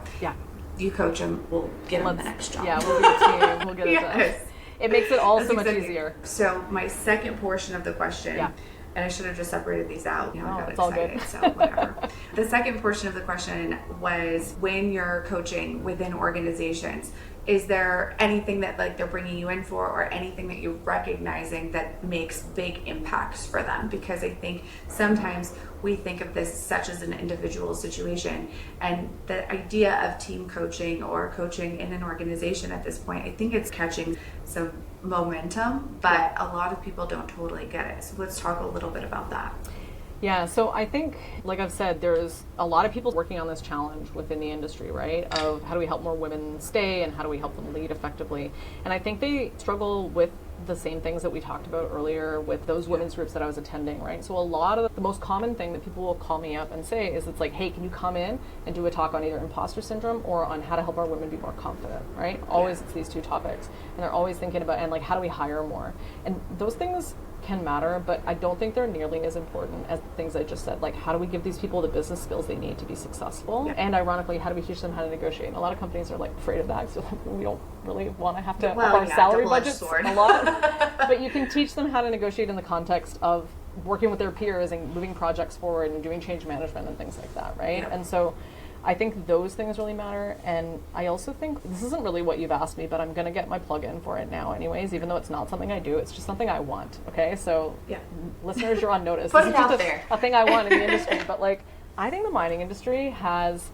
you coach them, we'll get them the next job. Yeah, we'll get it to you. We'll get it done. It makes it all so much easier. So my second portion of the question, and I should have just separated these out. I got it's all excited, good. So whatever. The second portion of the question was, when you're coaching within organizations, is there anything that like they're bringing you in for, or anything that you're recognizing that makes big impacts for them? Because I think sometimes we think of this such as an individual situation, and the idea of team coaching or coaching in an organization at this point, I think it's catching some momentum, but a lot of people don't totally get it. So let's talk a little bit about that. Yeah, so I think, like I've said, there's a lot of people working on this challenge within the industry, right? Of how do we help more women stay and how do we help them lead effectively? And I think they struggle with the same things that we talked about earlier with those women's groups that I was attending, right? So a lot of the most common thing that people will call me up and say is, it's like, hey, can you come in and do a talk on either imposter syndrome or on how to help our women be more confident, right? Always it's these two topics. And they're always thinking about, and like, how do we hire more? And those things can matter, but I don't think they're nearly as important as the things I just said. Like, how do we give these people the business skills they need to be successful? Yeah. And ironically, how do we teach them how to negotiate? And a lot of companies are like afraid of that, so we don't really want to have to up our salary budgets a lot. But you can teach them how to negotiate in the context of working with their peers and moving projects forward and doing change management and things like that, right? Yeah. And so I think those things really matter. And I also think, this isn't really what you've asked me, but I'm going to get my plug in for it now anyways, even though it's not something I do. It's just something I want, okay? So listeners, you're on notice. Put it out there. A thing I want in the industry. But like, I think the mining industry has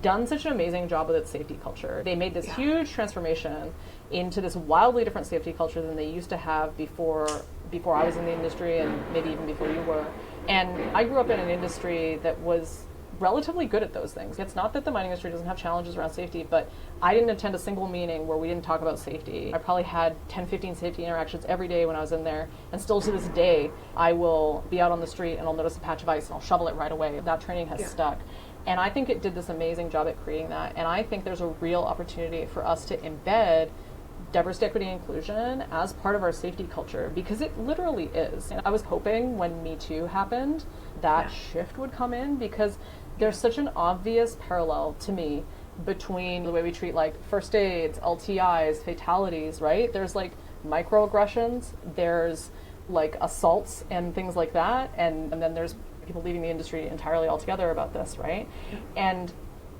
done such an amazing job with its safety culture. They made this huge transformation into this wildly different safety culture than they used to have before I was in the industry, and maybe even before you were. And I grew up in an industry that was relatively good at those things. It's not that the mining industry doesn't have challenges around safety, but I didn't attend a single meeting where we didn't talk about safety. I probably had 10, 15 safety interactions every day when I was in there, and still to this day, I will be out on the street and I'll notice a patch of ice and I'll shovel it right away. That training has stuck. And I think it did this amazing job at creating that. And I think there's a real opportunity for us to embed diversity, equity, and inclusion as part of our safety culture, because it literally is. And I was hoping when Me Too happened, that shift would come in, because there's such an obvious parallel to me between the way we treat like first aids, LTIs, fatalities, right? There's like microaggressions, there's like assaults and things like that, and then there's people leaving the industry entirely altogether about this, right? And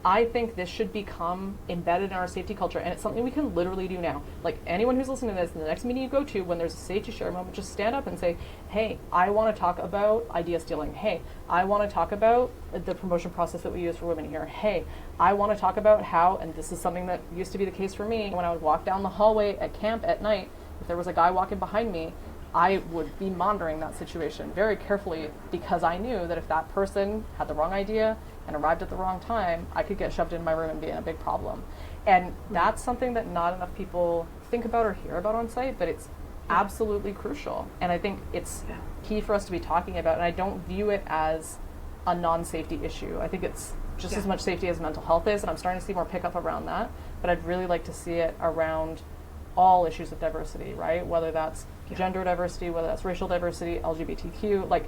I think this should become embedded in our safety culture, and it's something we can literally do now. Like, anyone who's listening to this, in the next meeting you go to, when there's a safety share moment, just stand up and say, hey, I want to talk about idea stealing. Hey, I want to talk about the promotion process that we use for women here. Hey, I want to talk about how, and this is something that used to be the case for me, when I would walk down the hallway at camp at night, if there was a guy walking behind me, I would be monitoring that situation very carefully, because I knew that if that person had the wrong idea and arrived at the wrong time, I could get shoved in my room and be in a big problem. And that's something that not enough people think about or hear about on site, but it's absolutely crucial. And I think it's key for us to be talking about. And I don't view it as a non-safety issue. I think it's just as much safety as mental health is, and I'm starting to see more pickup around that. But I'd really like to see it around all issues of diversity, right? Whether that's gender diversity, whether that's racial diversity, LGBTQ, like,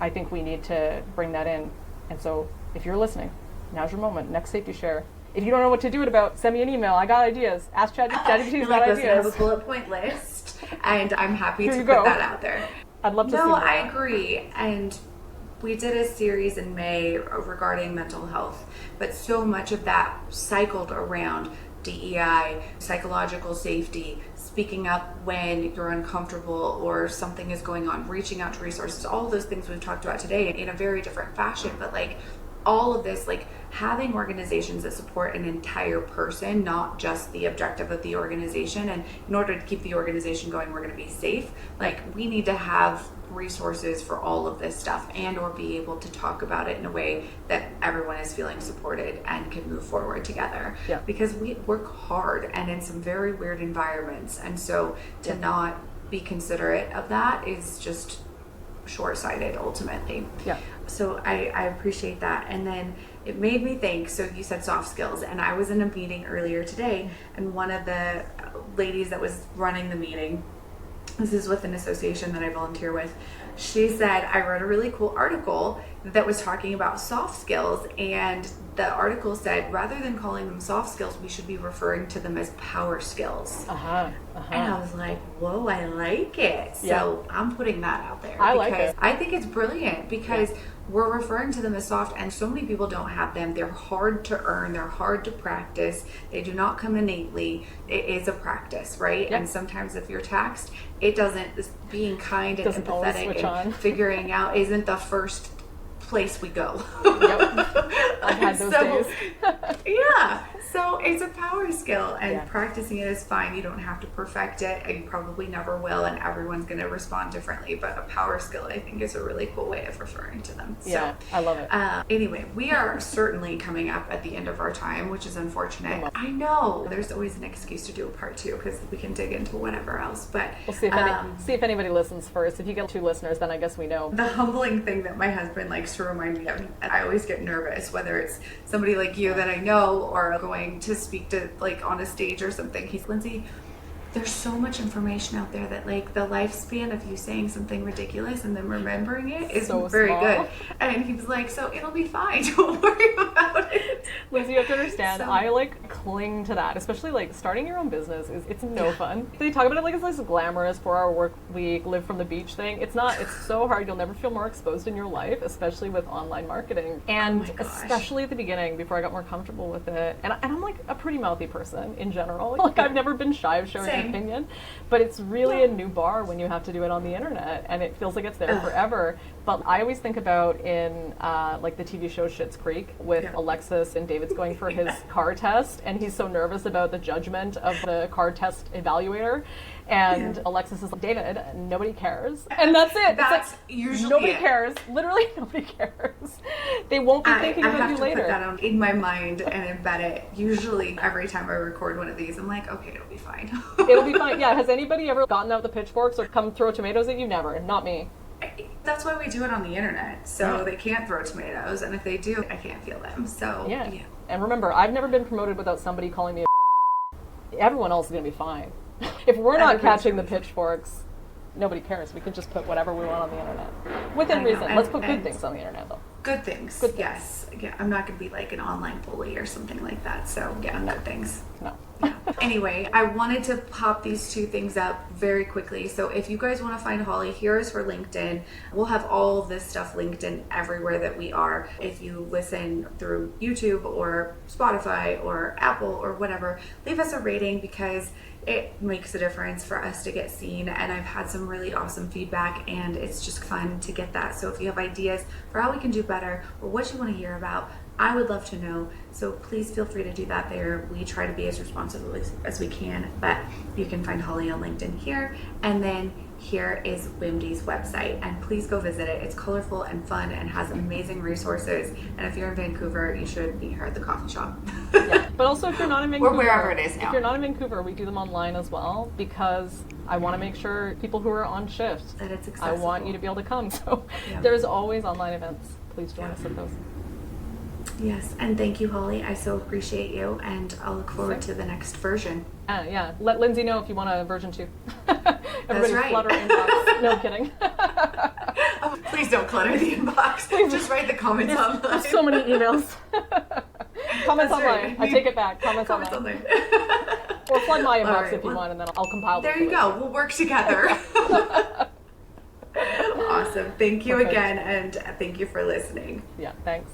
I think we need to bring that in. And so if you're listening, now's your moment. Next safety share. If you don't know what to do it about, send me an email. I got ideas. Ask ChatGPT's got ideas. I have a bullet point list, and I'm happy to put that out there. I'd love to see No, that. I agree. And we did a series in May regarding mental health, but so much of that cycled around DEI, psychological safety, speaking up when you're uncomfortable or something is going on, reaching out to resources, all of those things we've talked about today in a very different fashion. But like, all of this, like having organizations that support an entire person, not just the objective of the organization. And in order to keep the organization going, we're going to be safe. Like, we need to have resources for all of this stuff, and or be able to talk about it in a way that everyone is feeling supported and can move forward together. Because we work hard and in some very weird environments, and so to not be considerate of that is just short-sighted ultimately. So I appreciate that. And then it made me think, so you said soft skills, and I was in a meeting earlier today, and one of the ladies that was running the meeting, this is with an association that I volunteer with, she said, I read a really cool article that was talking about soft skills, and the article said, rather than calling them soft skills, we should be referring to them as power skills. And I was like, whoa, I like it. So I'm putting that out there. I like it. I think it's brilliant, because we're referring to them as soft, and so many people don't have them. They're hard to earn. They're hard to practice. They do not come innately. It is a practice, right? And sometimes if you're taxed, it doesn't, being kind and empathetic and figuring out isn't the first place we go. Yep. I've had those days. Yeah. So it's a power skill, and Yeah. practicing it is fine. You don't have to perfect it, and you probably never will, and everyone's going to respond differently. But a power skill, I think, is a really cool way of referring to them. Yeah, I love it. Anyway, we are certainly coming up at the end of our time, which is unfortunate. I know there's always an excuse to do a part 2 because we can dig into whatever else. But We'll see if anybody listens first. If you get 2 listeners, then I guess we know. the humbling thing that my husband likes to remind me of, I always get nervous, whether it's somebody like you that I know or going to speak to like on a stage or something. He's, Lindsey, there's so much information out there that like the lifespan of you saying something ridiculous and then remembering it is So very small. good. And he was like, so it'll be fine. Don't worry about it. Lindsey, you have to understand, So- I like cling to that, especially like starting your own business it's no fun. They talk about it like it's this glamorous 4-hour work week, live from the beach thing. It's not. It's so hard. You'll never feel more exposed in your life, especially with online marketing. And my gosh. especially at the beginning, before I got more comfortable with it. And I'm like a pretty mouthy person in general. Like I've never been shy of showing Same. an opinion, but it's really a new bar when you have to do it on the internet, and it feels like it's there forever. But I always think about in like the TV show Schitt's Creek with Alexis, and David's going for his car test, and he's so nervous about the judgment of the car test evaluator. And Alexis is like, David, nobody cares. And that's it. That's it's like, usually nobody it. cares. Literally nobody cares. They won't be thinking I about have you to later. put that on in my mind and embed it. Usually every time I record one of these, I'm like, okay, it'll be fine. It'll be fine. Yeah, has anybody ever gotten out the pitchforks or come throw tomatoes at you? Never. Not me. That's why we do it on the internet. So they can't throw tomatoes, and if they do, I can't feel them. So Yeah. And remember, I've never been promoted without somebody calling me a bitch. Everyone else is going to be fine. If we're not Everybody's catching the gonna be pitchforks, nobody cares. We can just put whatever we want on the internet. Within I know. reason. Let's put good And things on the internet, though. Good things. Good things. Yes. Yeah, I'm not going to be like an online bully or something like that. So yeah, good things. No. Anyway, I wanted to pop these 2 things up very quickly. So if you guys want to find Holly, here is her LinkedIn. We'll have all of this stuff linked in everywhere that we are. If you listen through YouTube or Spotify or Apple or whatever, leave us a rating because it makes a difference for us to get seen. And I've had some really awesome feedback, and it's just fun to get that. So if you have ideas for how we can do better or what you want to hear about, I would love to know. So please feel free to do that there. We try to be as responsive as we can, but you can find Holly on LinkedIn here. And then here is WimD's website, and please go visit it. It's colorful and fun and has amazing resources. And if you're in Vancouver, you should meet her at the coffee shop. Yeah. But also, if you're not in Vancouver, Or wherever it is now. If you're not in Vancouver, we do them online as well, because I want to make sure people who are on shift, That it's I accessible. want you to be able to come. So Yeah. there's always online events. Please join us at those. Yes, and thank you, Holly. I so appreciate you, and I'll look forward to the next version. Yeah. Let Lindsey know if you want a version 2. Everybody right. flood our inbox. No kidding. Oh, please don't clutter the inbox. Just write the comments online. There's so many emails. Comments That's online. right. I take it back. Comments online. online. Or flood my inbox All right, if you well, want, and then I'll compile them. There you go. We'll work together. Awesome. Thank you Perfect. again, and thank you for listening. Yeah, thanks.